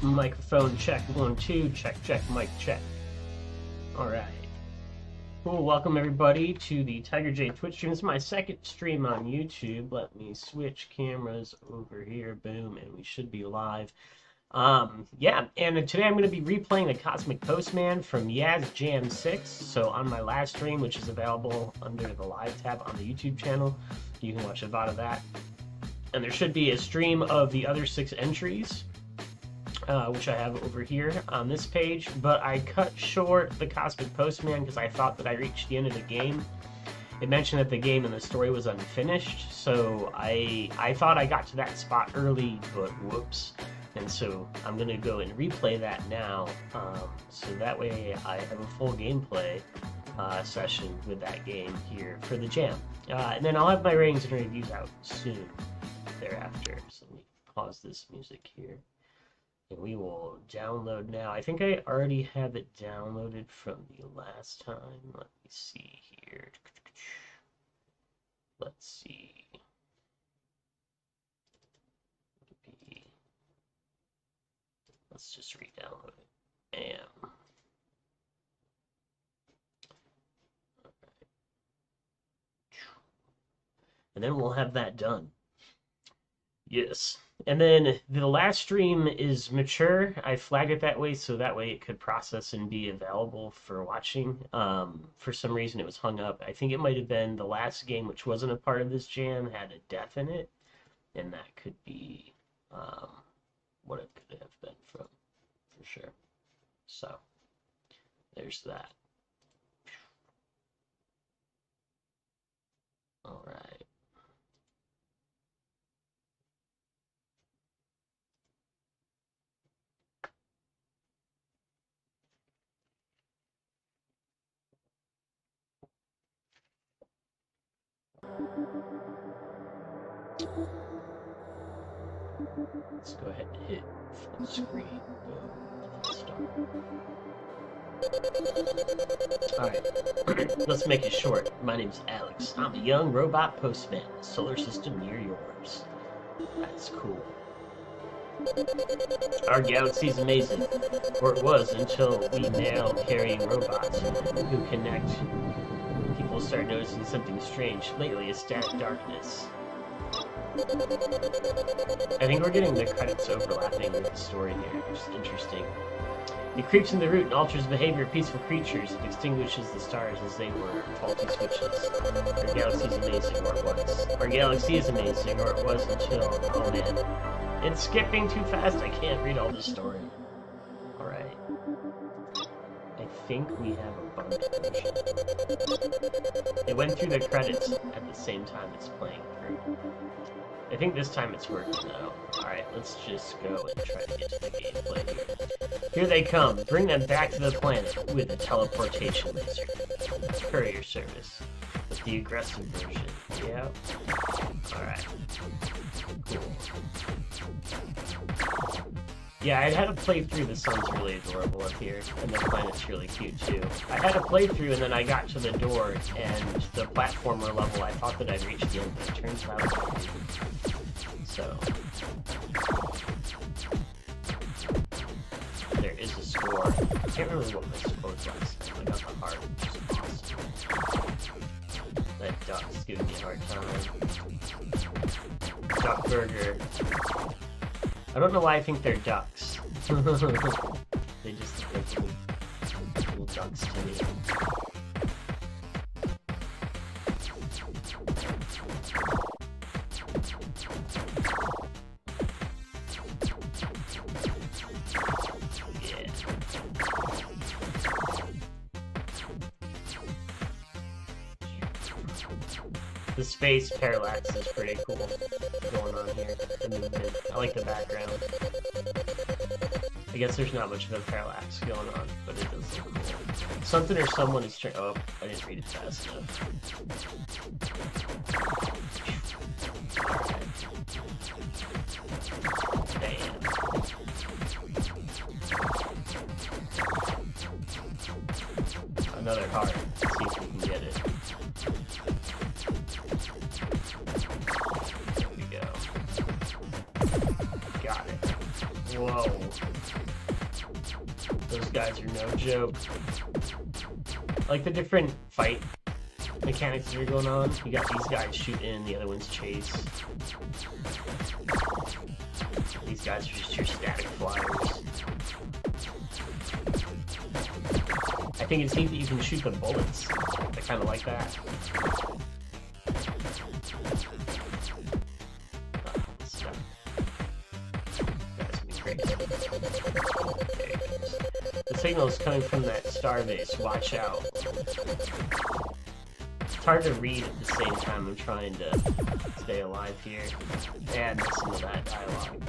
Microphone check, 1, 2, check, mic check. Alright. Cool, welcome everybody to the Tiger J Twitch stream. This is my second stream on YouTube. Let me switch cameras over here, boom, and we should be live. Yeah, and today I'm going to be replaying the Cosmic Postman from Yaz Jam 6. So on my last stream, which is available under the live tab on the YouTube channel, you can watch a VOD of that. And there should be a stream of the other 6 entries, which I have over here on this page, but I cut short the Cosmic Postman because I thought that I reached the end of the game. It mentioned that the game and the story was unfinished, so I thought I got to that spot early, but whoops. And so I'm going to go and replay that now, so that way I have a full gameplay session with that game here for the Jam. And then I'll have my ratings and reviews out soon thereafter. So let me pause this music here. And we will download now. I think I already have it downloaded from the last time. Let me see here. Let's see. Let's just re-download it. Bam. And then we'll have that done. Yes. And then the last stream is mature. I flagged it that way so that way it could process and be available for watching. For some reason it was hung up. I think it might have been the last game, which wasn't a part of this jam, had a death in it. And that could be what it could have been from, for sure. So, there's that. All right. Let's go ahead and hit full screen. Alright, let's make it short. My name's Alex. I'm a young robot postman, solar system near yours. That's cool. Our galaxy's amazing, or it was until we mail-carrying robots who connect. People start noticing something strange. Lately, it's darkness. I think we're getting the credits overlapping with the story here, which is interesting. It creeps in the root and alters the behavior of peaceful creatures. It extinguishes the stars as they were faulty switches. Our galaxy's amazing, or it was. Our galaxy is amazing, or it was until... Oh man. It's skipping too fast, I can't read all the story. Alright. I think we have a bugged version. It went through the credits at the same time it's playing through. I think this time it's working though. Alright, let's just go and try to get to the gameplay here. Here they come. Bring them back to the planet with a teleportation laser. Courier service. With the aggressive version. Yeah. Alright. Cool. Yeah, I had a playthrough. The sun's really adorable up here, and the planet's really cute too. I had a playthrough, and then I got to the door, and the platformer level, I thought that I'd reached the end, but it turns out I didn't. So, there is a score. I can't remember what my score was. I got the heart, which is awesome. That duck's giving me a hard time. Duck burger. I don't know why I think they're ducks. They just look like little ducks to me. Yeah. The space parallax is pretty cool going on here. The movement. I like the background. I guess there's not much of a parallax going on, but it does look cool. Something or someone is trying. Oh, I didn't read it fast enough. Damn. Another heart. Let's see if we can get it. There we go. Got it. Whoa. Those guys are no joke. Like the different fight mechanics that are going on. You got these guys shoot in, the other ones chase. These guys are just your static flyers. I think it's neat that you can shoot the bullets. I kind of like that. The signal is coming from that starbase. Watch out. It's hard to read at the same time I'm trying to stay alive here and listen to that dialogue.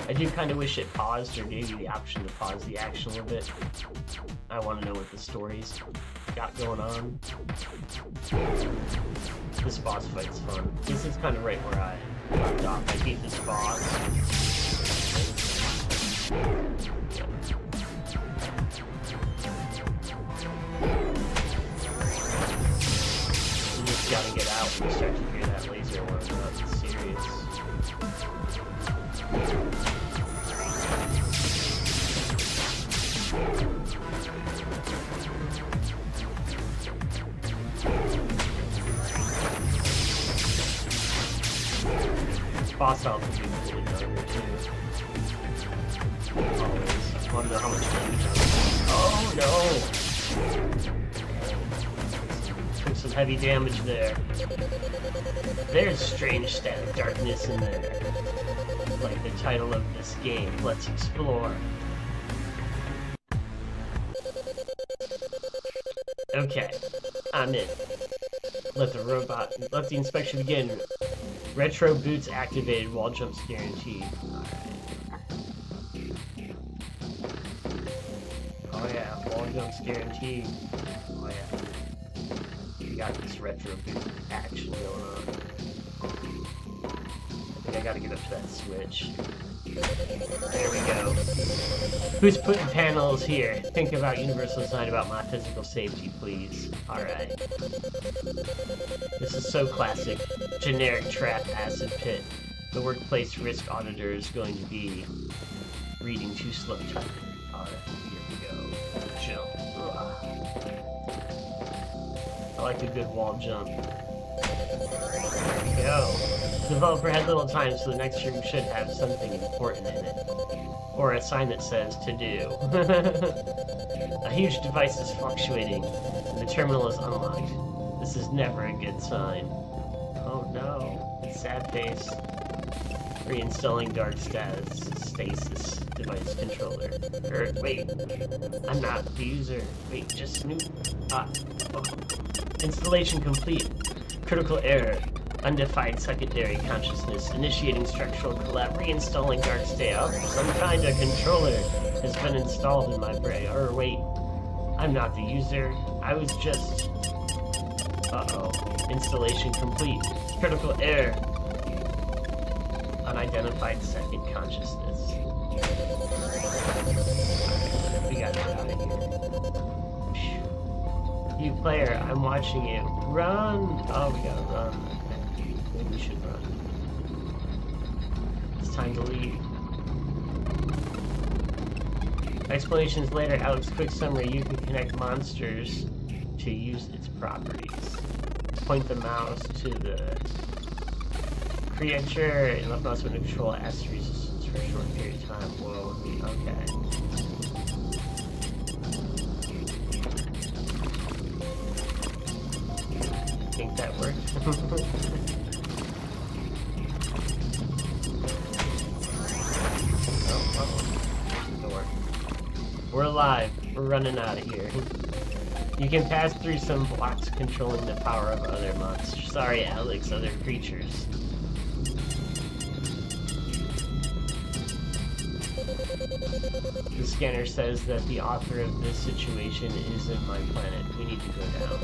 I do kind of wish it paused or gave you the option to pause the action a little bit. I want to know what the story's got going on. This boss fight's fun. This is kind of right where I left off. I beat this boss. You just gotta get out when you start to hear that laser warming up. It's serious. Boss health would be really younger too. Always. I want to know how much damage I'm doing. Oh no! Took some heavy damage there. There's strange static darkness in there. Like the title of this game. Let's explore. Okay, I'm in. Let the inspection begin. Retro boots activated, wall jumps guaranteed. Oh yeah, wall jumps guaranteed. Oh yeah. We got this retro boot action going on. I think I gotta get up to that switch. There we go. Who's putting panels here? Think about universal design about my physical safety, please. Alright. This is so classic. Generic trap acid pit. The workplace risk auditor is going to be reading too slow to read. Alright, here we go. Jump. I like a good wall jump. There we go. The developer had little time, so the next room should have something important in it. Or a sign that says, to do. A huge device is fluctuating, and the terminal is unlocked. This is never a good sign. Oh no. Sad face. Reinstalling dark stasis device controller. Wait. I'm not the user. Wait, just snoop. Oh. Installation complete. Critical error. Undefined secondary consciousness. Initiating structural collapse. Reinstalling dark state. Oh, some kind of controller has been installed in my brain. Or wait. I'm not the user. I was just... Uh-oh. Installation complete. Critical error. Unidentified second consciousness. Alright, we gotta get out of here. You player, I'm watching you. Run! Oh, we gotta run. Okay. Maybe we should run. It's time to leave. Explanations later. Alex, quick summary. You can connect monsters to use its properties. Point the mouse to the creature and left mouse button to control acid resistance for a short period of time. Whoa, okay. Think that worked? Oh, there's the door. We're alive. We're running out of here. You can pass through some blocks controlling the power of other monsters. Sorry, Alex, other creatures. The scanner says that the author of this situation is in my planet. We need to go down.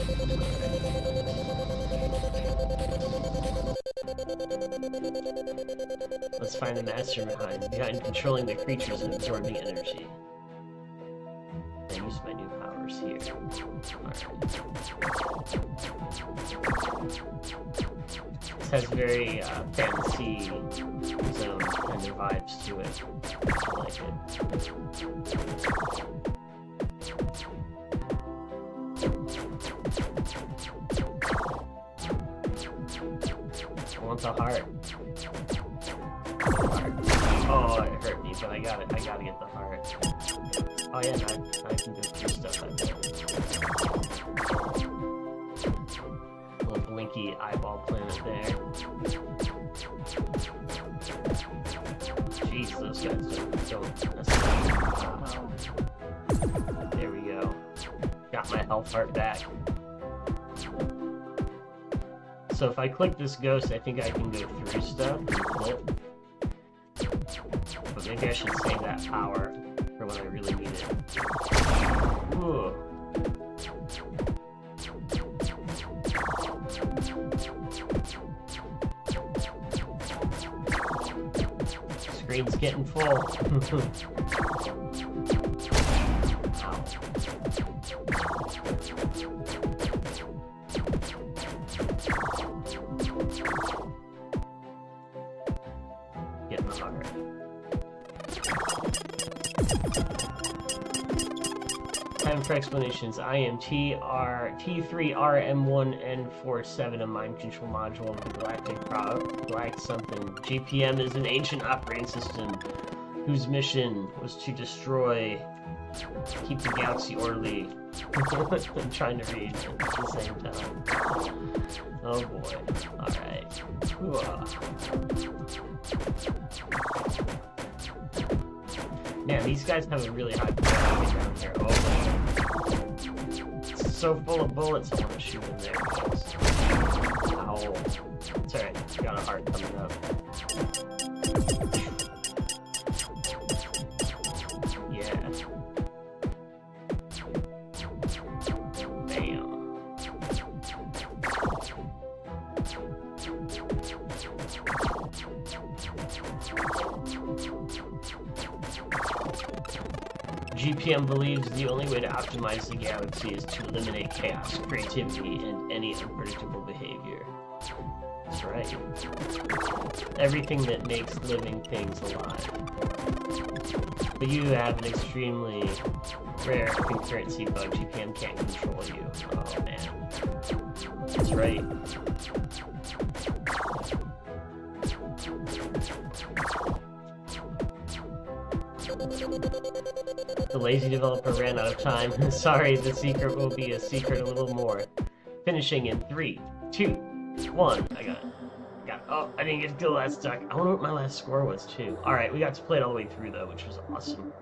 Let's find the mastermind behind controlling the creatures and absorbing energy. I use my new powers here. Alright. This has very fantasy zone kind of vibes to it. I like it. I want the heart. Oh, it hurt me, but I got it. I gotta get the heart. Oh yeah, no, I can go through stuff like that. Little blinky eyeball planet there. Jeez, those guys don't necessarily. There we go. Got my health heart back. So if I click this ghost, I think I can go through stuff and flip. But maybe I should save that power for when I really need it. Ooh. Screen's getting full. Getting the heart. Time for explanations. I am T3RM1N47, a mind control module of the Galactic something. GPM is an ancient operating system whose mission was to keep the galaxy orderly. I'm trying to read at the same time. Oh boy. Alright. Man, these guys have a really high priority down here. Oh man. It's so full of bullets, I want to shoot in there. Ow. It's alright, got a heart coming up. Yeah. Bam. GPM believes the only way to optimize the galaxy is to eliminate chaos, creativity, and any unpredictable behavior. That's right. Everything that makes living things alive. But you have an extremely rare concurrency bug. GPM can't control you. Oh man. That's right. The lazy developer ran out of time. Sorry, the secret will be a secret a little more. Finishing in 3, 2, 1. I got it. Oh, I didn't get to kill the last duck. I wonder what my last score was, too. Alright, we got to play it all the way through, though, which was awesome.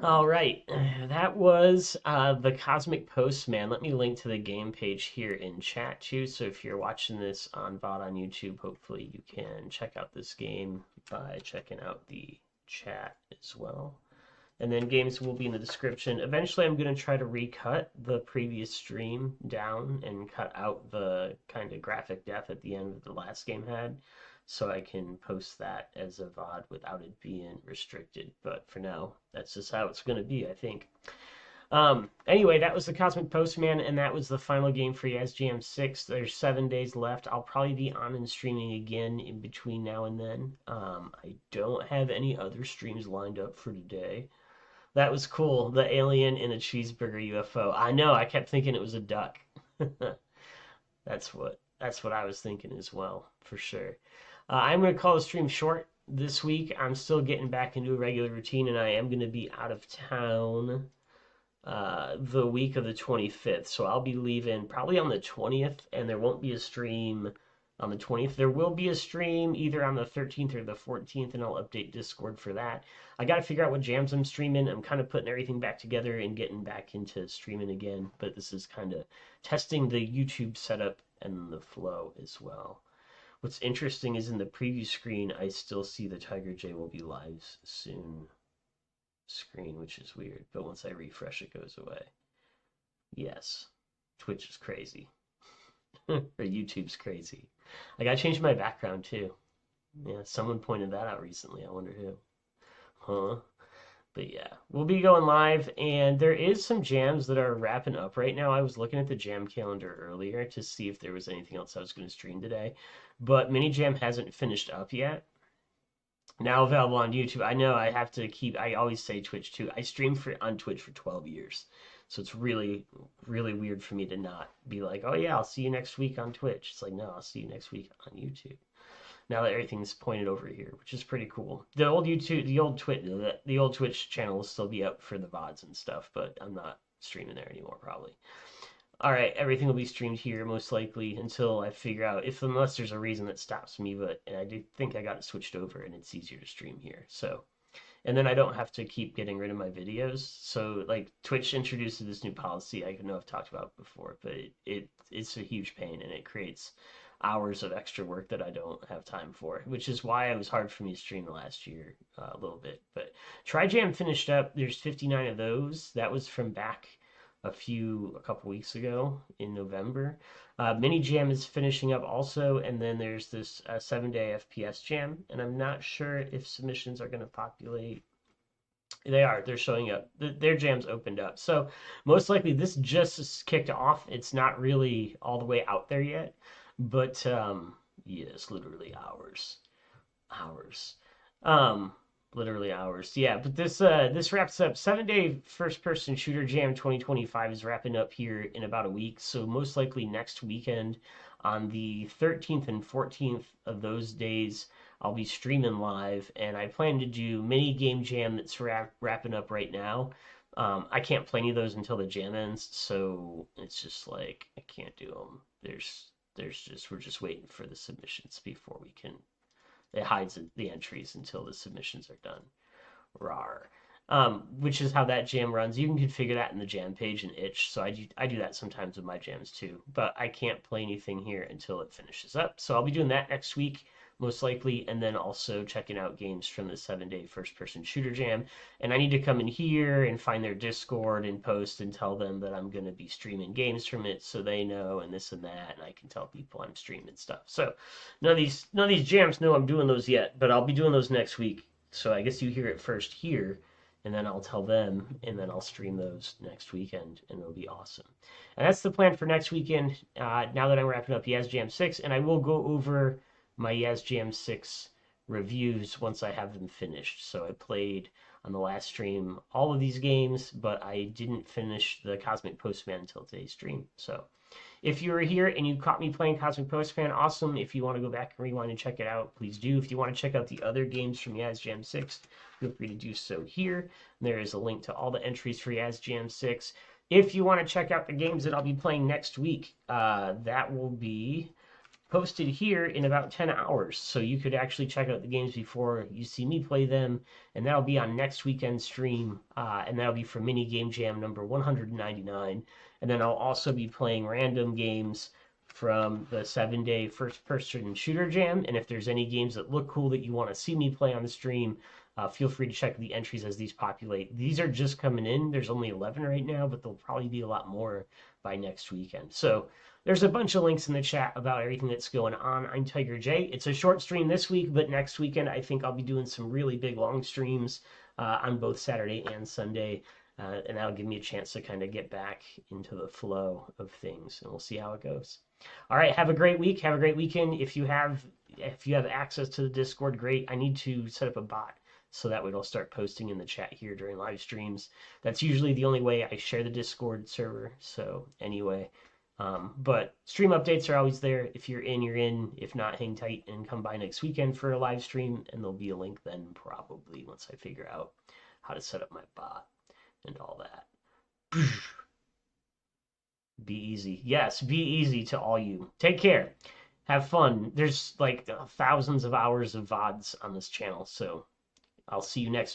Alright, that was the Cosmic Postman. Let me link to the game page here in chat, too. So if you're watching this on VOD on YouTube, hopefully you can check out this game by checking out the chat as well. And then games will be in the description. Eventually I'm going to try to recut the previous stream down and cut out the kind of graphic death at the end that the last game had, so I can post that as a VOD without it being restricted. But for now, that's just how it's going to be, I think. Anyway, that was the Cosmic Postman, and that was the final game for Yaz Jam 6. There's 7 days left. I'll probably be on and streaming again in between now and then. I don't have any other streams lined up for today. That was cool. The alien in a cheeseburger UFO. I know, I kept thinking it was a duck. That's what I was thinking as well, for sure. I'm going to call the stream short this week. I'm still getting back into a regular routine, and I am going to be out of town the week of the 25th. So I'll be leaving probably on the 20th, and there won't be a stream on the 20th. There will be a stream either on the 13th or the 14th, and I'll update Discord for that. I got to figure out what jams I'm streaming. I'm kind of putting everything back together and getting back into streaming again, but this is kind of testing the YouTube setup and the flow as well. What's interesting is in the preview screen, I still see the Tiger J will be live soon screen, which is weird, but once I refresh, it goes away. Yes, Twitch is crazy. Or YouTube's crazy. I gotta change my background too. Yeah, someone pointed that out recently. I wonder who. Huh? But yeah, we'll be going live, and there is some jams that are wrapping up right now. I was looking at the jam calendar earlier to see if there was anything else I was going to stream today, but mini jam hasn't finished up yet. Now available on YouTube. I know I have to keep. I always say Twitch too. I streamed for on Twitch for 12 years, so it's really, really weird for me to not be like, oh yeah, I'll see you next week on Twitch. It's like, no, I'll see you next week on YouTube. Now that everything's pointed over here, which is pretty cool. The old YouTube, the old Twitch channel will still be up for the VODs and stuff, but I'm not streaming there anymore probably. All right, everything will be streamed here most likely until I figure out if unless there's a reason that stops me, but I do think I got it switched over and it's easier to stream here. So, and then I don't have to keep getting rid of my videos. So like Twitch introduced this new policy I know I've talked about before, but it's a huge pain and it creates hours of extra work that I don't have time for, which is why it was hard for me to stream last year a little bit. But TriJam finished up. There's 59 of those. That was from back a couple weeks ago in November. Mini Jam is finishing up also, and then there's this 7-day FPS Jam, and I'm not sure if submissions are going to populate. They are. They're showing up. Their jams opened up. So most likely this just kicked off. It's not really all the way out there yet, but yes, literally hours, hours. Um, literally hours. Yeah, but this wraps up 7-day first person shooter jam 2025 is wrapping up here in about a week. So most likely next weekend on the 13th and 14th of those days, I'll be streaming live, and I plan to do mini game jam that's wrapping up right now. I can't play any of those until the jam ends, so it's just like I can't do them. We're just waiting for the submissions before we can. It hides the entries until the submissions are done. Rar. Which is how that jam runs. You can configure that in the jam page in itch. So I do that sometimes with my jams too. But I can't play anything here until it finishes up. So I'll be doing that next week, most likely, and then also checking out games from the 7-day first-person shooter jam. And I need to come in here and find their Discord and post and tell them that I'm going to be streaming games from it so they know and this and that, and I can tell people I'm streaming stuff. So none of these jams know I'm doing those yet, but I'll be doing those next week. So I guess you hear it first here, and then I'll tell them, and then I'll stream those next weekend, and it'll be awesome. And that's the plan for next weekend. Now that I'm wrapping up Yaz Jam 6, and I will go over my Yaz Jam 6 reviews once I have them finished. So I played on the last stream all of these games, but I didn't finish the Cosmic Postman until today's stream. So if you were here and you caught me playing Cosmic Postman, awesome. If you want to go back and rewind and check it out, please do. If you want to check out the other games from Yaz Jam 6, feel free to do so here. There is a link to all the entries for Yaz Jam 6. If you want to check out the games that I'll be playing next week, that will be posted here in about 10 hours. So you could actually check out the games before you see me play them. And that'll be on next weekend's stream. And that'll be for Mini Game Jam number 199. And then I'll also be playing random games from the 7-day first-person shooter jam. And if there's any games that look cool that you want to see me play on the stream, feel free to check the entries as these populate. These are just coming in. There's only 11 right now, but there'll probably be a lot more by next weekend. So there's a bunch of links in the chat about everything that's going on. I'm Tiger J. It's a short stream this week, but next weekend I think I'll be doing some really big long streams on both Saturday and Sunday. And that'll give me a chance to kind of get back into the flow of things, and we'll see how it goes. All right, have a great week. Have a great weekend. If you have access to the Discord, great. I need to set up a bot so that way it'll start posting in the chat here during live streams. That's usually the only way I share the Discord server. So anyway, but stream updates are always there. If you're in, you're in. If not, hang tight and come by next weekend for a live stream, and there'll be a link then probably once I figure out how to set up my bot and all that. Be easy. Yes, be easy to all you. Take care. Have fun. There's like thousands of hours of VODs on this channel, so I'll see you next